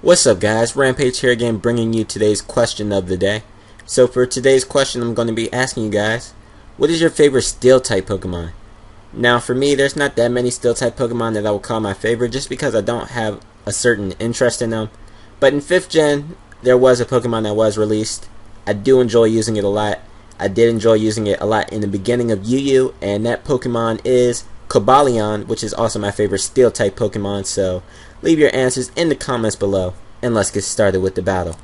What's up guys, Rampage here again bringing you today's question of the day. So for today's question I'm going to be asking you guys, what is your favorite steel type Pokemon? Now for me there's not that many steel type Pokemon that I would call my favorite just because I don't have a certain interest in them. But in 5th gen there was a Pokemon that was released. I do enjoy using it a lot. I did enjoy using it a lot in the beginning of UU, and that Pokemon is Cobalion, which is also my favorite steel type Pokemon. So leave your answers in the comments below and let's get started with the battle.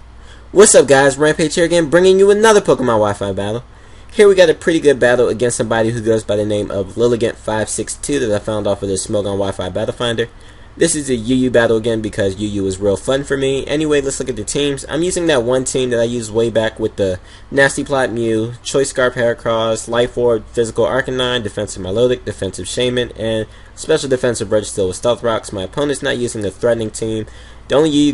What's up guys, Rampage here again bringing you another Pokemon Wi-Fi battle. Here we got a pretty good battle against somebody who goes by the name of Liligant562 that I found off of the Smogon Wi-Fi battle finder. This is a UU battle again because UU is real fun for me. Anyway, let's look at the teams. I'm using that one team that I used way back with the Nasty Plot Mew, Choice Scarf Heracross, Life Orb, Physical Arcanine, Defensive Milotic, Defensive Shaman, and Special Defensive Registeel with Stealth Rocks. My opponent's not using the Threatening team. The only UU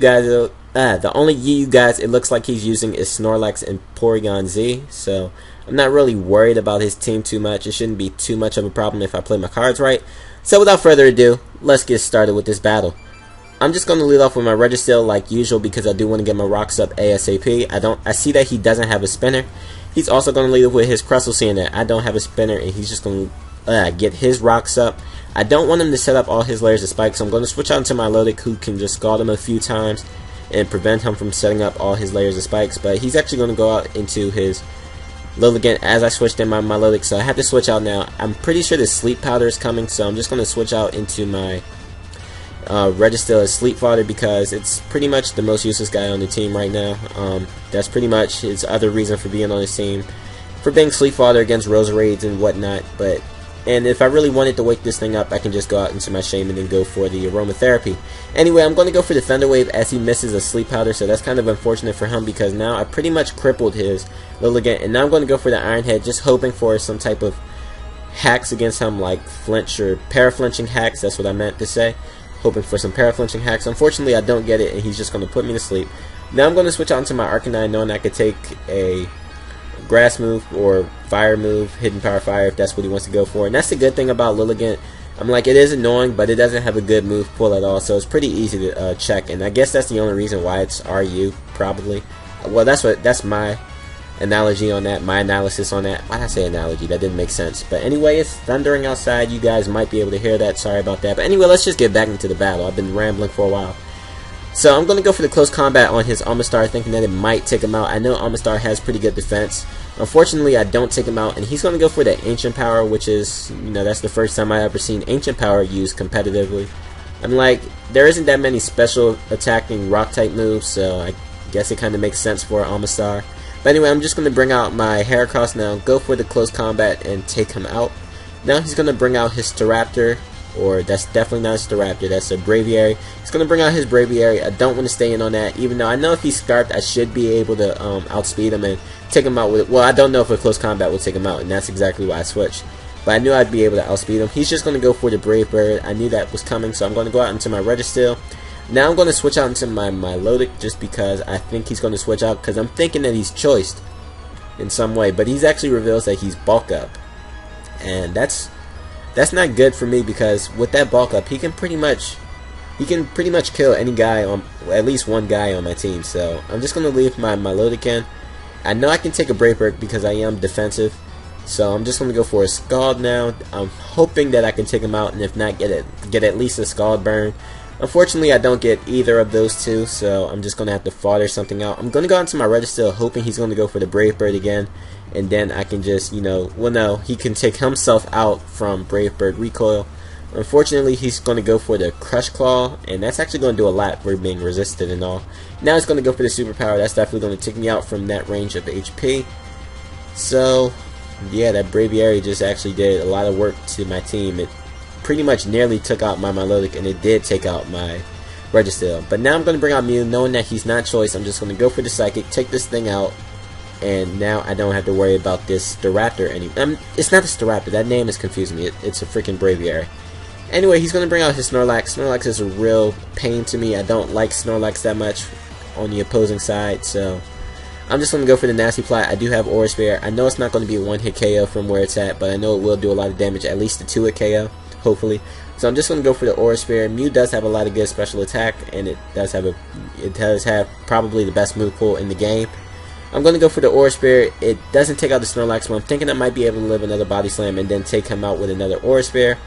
guys it looks like he's using is Snorlax and Porygon Z, so I'm not really worried about his team too much. It shouldn't be too much of a problem if I play my cards right. So without further ado, let's get started with this battle. I'm just going to lead off with my Registeel like usual because I do want to get my rocks up ASAP. I see that he doesn't have a spinner. He's also going to lead off with his Crustle, seeing that I don't have a spinner, and he's just going to get his rocks up. I don't want him to set up all his layers of spikes, so I'm going to switch out into my Milotic, who can just scald him a few times and prevent him from setting up all his layers of spikes. But he's actually going to go out into his Liligant as I switched in my Milotic, so I have to switch out now. I'm pretty sure the Sleep Powder is coming, so I'm just going to switch out into my Registeel as Sleep Fodder because it's pretty much the most useless guy on the team right now. That's pretty much his other reason for being on his team, for being Sleep Fodder against Roserades and whatnot. And if I really wanted to wake this thing up, I can just go out into my Shaman and go for the Aromatherapy. Anyway, I'm going to go for the Thunder Wave as he misses a Sleep Powder, so that's kind of unfortunate for him because now I pretty much crippled his Liligant, and now I'm going to go for the Iron Head, just hoping for some type of hacks against him, like flinch or para-flinching hacks. That's what I meant to say. Hoping for some para-flinching hacks. Unfortunately, I don't get it, and he's just going to put me to sleep. Now I'm going to switch out into my Arcanine, knowing I could take a Grass move or Fire move, Hidden Power Fire, if that's what he wants to go for. And that's the good thing about Liligant. I'm like, it is annoying, but it doesn't have a good move pool at all, so it's pretty easy to check. And I guess that's the only reason why it's RU, probably. Well, that's my analogy on that, my analysis on that. Why did I say analogy? That didn't make sense. But anyway, it's thundering outside. You guys might be able to hear that. Sorry about that. But anyway, let's just get back into the battle. I've been rambling for a while. So I'm going to go for the close combat on his Amistar, thinking that it might take him out. I know Amistar has pretty good defense. Unfortunately, I don't take him out, and he's going to go for the Ancient Power, which is, that's the first time I've ever seen Ancient Power used competitively. I'm like, there isn't that many special attacking rock type moves, so I guess it kind of makes sense for Amistar. But anyway, I'm just going to bring out my Heracross now, go for the close combat, and take him out. Now he's going to bring out his Staraptor. Or that's definitely not a Staraptor, that's a Braviary. He's going to bring out his Braviary. I don't want to stay in on that, even though I know if he's Scarfed, I should be able to outspeed him and take him out with, well, I don't know if a close combat will take him out, and that's exactly why I switched. But I knew I'd be able to outspeed him. He's just going to go for the Brave Bird. I knew that was coming, so I'm going to go out into my Registeel. Now I'm going to switch out into my Milotic just because I think he's going to switch out, because I'm thinking that he's choiced in some way, but he's actually reveals that he's Bulk Up. And that's not good for me because with that Bulk Up, he can pretty much kill any guy on, at least one guy on my team. So I'm just gonna leave my Milotic in. I know I can take a Brave Bird because I am defensive, so I'm just gonna go for a Scald now. I'm hoping that I can take him out, and if not, get at least a Scald burn. Unfortunately, I don't get either of those two, so I'm just gonna have to fodder something out. I'm gonna go into my Registeel, hoping he's gonna go for the Brave Bird again. And then I can just, well, no, he can take himself out from Brave Bird Recoil. Unfortunately, he's going to go for the Crush Claw, and that's actually going to do a lot for being resisted and all. Now he's going to go for the Superpower. That's definitely going to take me out from that range of HP. So, yeah, that Braviary just actually did a lot of work to my team. It pretty much nearly took out my Milotic, and it did take out my Registeel. But now I'm going to bring out Mew, knowing that he's not choice. I'm just going to go for the Psychic, take this thing out. And now I don't have to worry about this Staraptor anymore. It's not a Staraptor. That name is confusing me. It's a freaking Braviary. Anyway, he's going to bring out his Snorlax. Snorlax is a real pain to me. I don't like Snorlax that much on the opposing side. So I'm just going to go for the Nasty Plot. I do have Aura Sphere. I know it's not going to be a one-hit KO from where it's at, but I know it will do a lot of damage. At least a two-hit KO, hopefully. So I'm just going to go for the Aura Sphere. Mew does have a lot of good special attack, and it does have probably the best move pool in the game. I'm going to go for the Aura Sphere. It doesn't take out the Snorlax, but I'm thinking I might be able to live another Body Slam and then take him out with another Aura Sphere.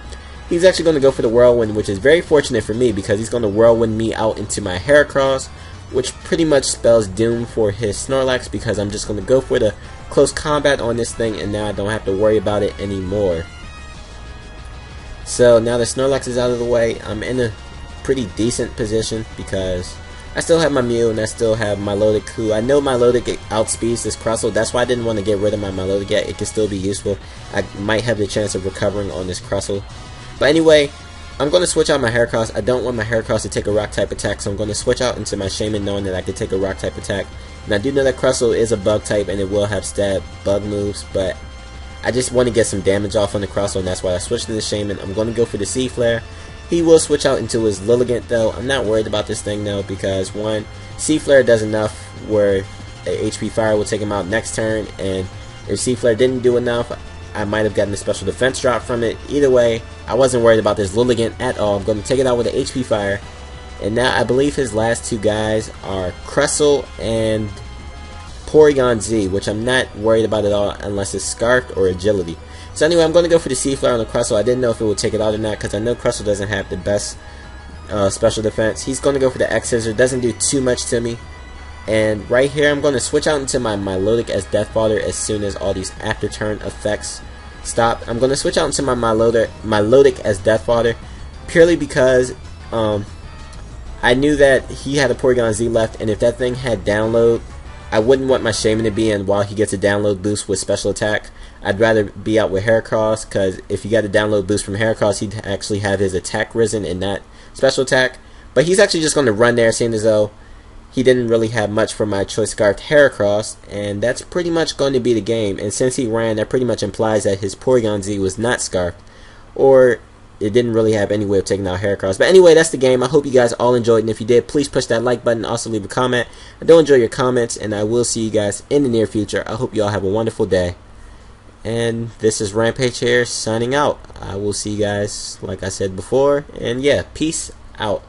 He's actually going to go for the Whirlwind, which is very fortunate for me because he's going to Whirlwind me out into my Heracross, which pretty much spells doom for his Snorlax because I'm just going to go for the close combat on this thing, and now I don't have to worry about it anymore. So now the Snorlax is out of the way, I'm in a pretty decent position because I still have my Mew and I still have my Milotic, who I know my Milotic outspeeds this Crustle. That's why I didn't want to get rid of my Milotic yet. It can still be useful. I might have the chance of recovering on this Crustle. But anyway, I'm going to switch out my Heracross. I don't want my Heracross to take a rock type attack, so I'm going to switch out into my Shaman knowing that I can take a rock type attack. And I do know that Crustle is a bug type and it will have stab bug moves, but I just want to get some damage off on the Crustle, and that's why I switched to the Shaman. I'm going to go for the Sea Flare. He will switch out into his Liligant though. I'm not worried about this thing though because one, Sea Flare does enough where a HP Fire will take him out next turn, and if Sea Flare didn't do enough, I might have gotten a special defense drop from it. Either way, I wasn't worried about this Liligant at all. I'm going to take it out with an HP Fire. And now I believe his last two guys are Crustle and Porygon Z, which I'm not worried about at all unless it's Scarf or Agility. So anyway, I'm going to go for the Sea Flare on the Crustle. I didn't know if it would take it out or not because I know Crustle doesn't have the best special defense. He's going to go for the X-Scissor. Doesn't do too much to me. And right here, I'm going to switch out into my Milotic as Death Fodder as soon as all these after turn effects stop. I'm going to switch out into my Milotic as Death Fodder purely because I knew that he had a Porygon Z left, and if that thing had download, I wouldn't want my Shaman to be in while he gets a download boost with special attack. I'd rather be out with Heracross because if he got a download boost from Heracross, he'd actually have his attack risen and not special attack. But he's actually just going to run there, seeing as though he didn't really have much for my Choice Scarfed Heracross, and that's pretty much going to be the game. And since he ran, that pretty much implies that his Porygon Z was not Scarfed, or it didn't really have any way of taking out Heracross. But anyway, that's the game. I hope you guys all enjoyed, and if you did, please push that like button. Also leave a comment. I do enjoy your comments, and I will see you guys in the near future. I hope you all have a wonderful day. And this is Rampage here, signing out. I will see you guys, like I said before, and yeah, peace out.